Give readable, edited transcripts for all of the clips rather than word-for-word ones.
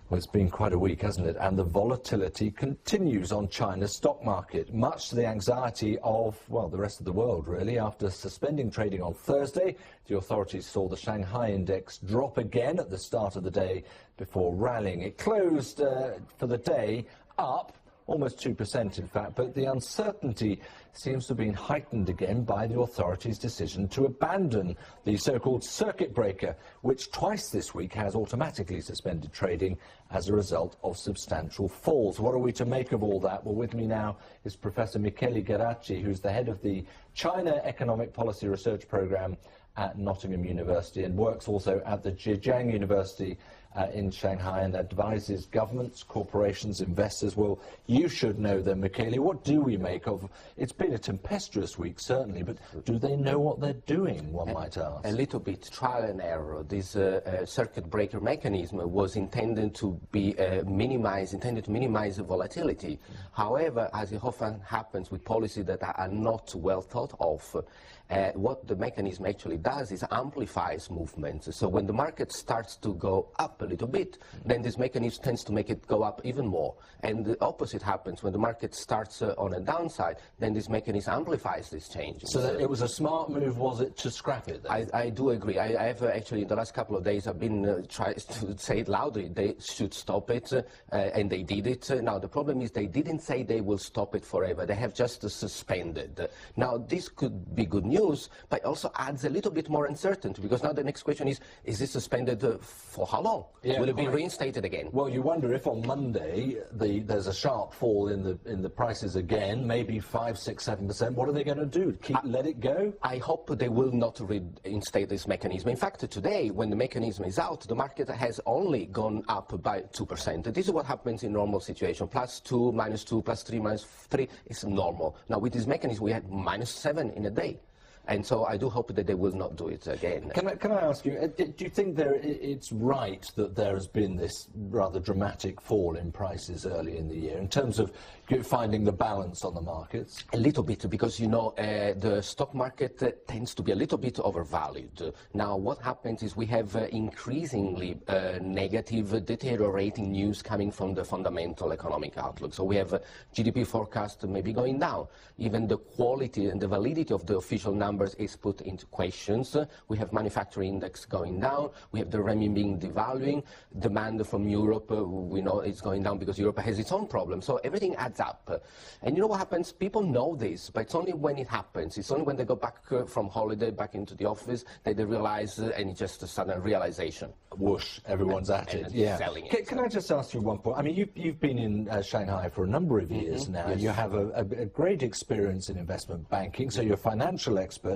Well, it's been quite a week, hasn't it? And the volatility continues on China's stock market, much to the anxiety of, well, the rest of the world, really. After suspending trading on Thursday, the authorities saw the Shanghai index drop again at the start of the day before rallying. It closed for the day up almost 2%, in fact, but the uncertainty seems to have been heightened again by the authorities' decision to abandon the so-called circuit breaker, which twice this week has automatically suspended trading as a result of substantial falls. What are we to make of all that? Well, with me now is Professor Michele Geraci, who's the head of the China Economic Policy Research Programme at Nottingham University and works also at the Zhejiang University in Shanghai and advises governments, corporations, investors. Well, you should know them, Michele. What do we make of? It's been a tempestuous week, certainly, but do they know what they're doing, one might ask? A little bit, trial and error. This circuit breaker mechanism was intended to be minimize volatility. However, as it often happens with policies that are not well thought of, what the mechanism actually does is amplifies movements. So when the market starts to go up a little bit, then this mechanism tends to make it go up even more. And the opposite happens when the market starts on a downside, then this mechanism amplifies these changes. So that it was a smart move, was it, to scrap it then? I do agree. I have actually, in the last couple of days, I've been trying to say it loudly. They should stop it, and they did it. Now, the problem is they didn't say they will stop it forever. They have just suspended. Now, this could be good news, but also adds a little bit more uncertainty, because now the next question is this suspended for how long? Yeah, will it be reinstated again? Well, you wonder if on Monday there's a sharp fall in the prices again, maybe 5, 6, 7%. What are they going to do? Let it go? I hope they will not reinstate this mechanism. In fact, today, when the mechanism is out, the market has only gone up by 2%. This is what happens in normal situation. +2, -2, +3, -3 is normal. Now, with this mechanism, we had -7 in a day. And so I do hope that they will not do it again. Can I ask you, do you think it's right that there has been this rather dramatic fall in prices early in the year in terms of finding the balance on the markets? A little bit, because, you know, the stock market tends to be a little bit overvalued. Now, what happens is we have increasingly negative, deteriorating news coming from the fundamental economic outlook. So we have GDP forecast maybe going down. Even the quality and the validity of the official numbers is put into questions. We have manufacturing index going down. We have the renminbi devaluing. Demand from Europe, we know it's going down because Europe has its own problems. So everything adds up. And you know what happens? People know this, but it's only when it happens. It's only when they go back from holiday, back into the office, that they realize, and it's just a sudden realization. Whoosh, everyone's at it. Yeah. Selling it. Can I just ask you one point? I mean, you've been in Shanghai for a number of years now. Yes. You have a great experience in investment banking, so you're a financial expert.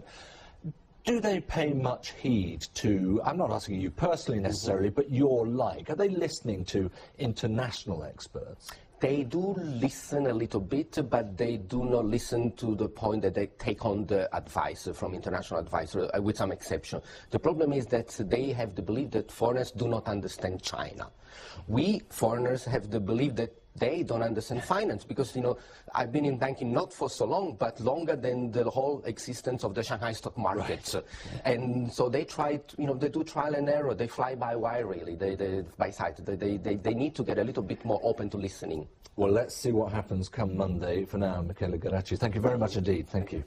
Do they pay much heed to, I'm not asking you personally necessarily, but your like? Are they listening to international experts? They do listen a little bit, but they do not listen to the point that they take on the advice from international advisors, with some exception. The problem is that they have the belief that foreigners do not understand China. We, foreigners, have the belief that they don't understand finance, because, you know, I've been in banking not for so long, but longer than the whole existence of the Shanghai stock market. Right. And so they try, you know, they do trial and error. They fly by wire, really. They by sight. They need to get a little bit more open to listening. Well, let's see what happens come Monday. For now, Michele Geraci, thank you very much indeed. Thank you.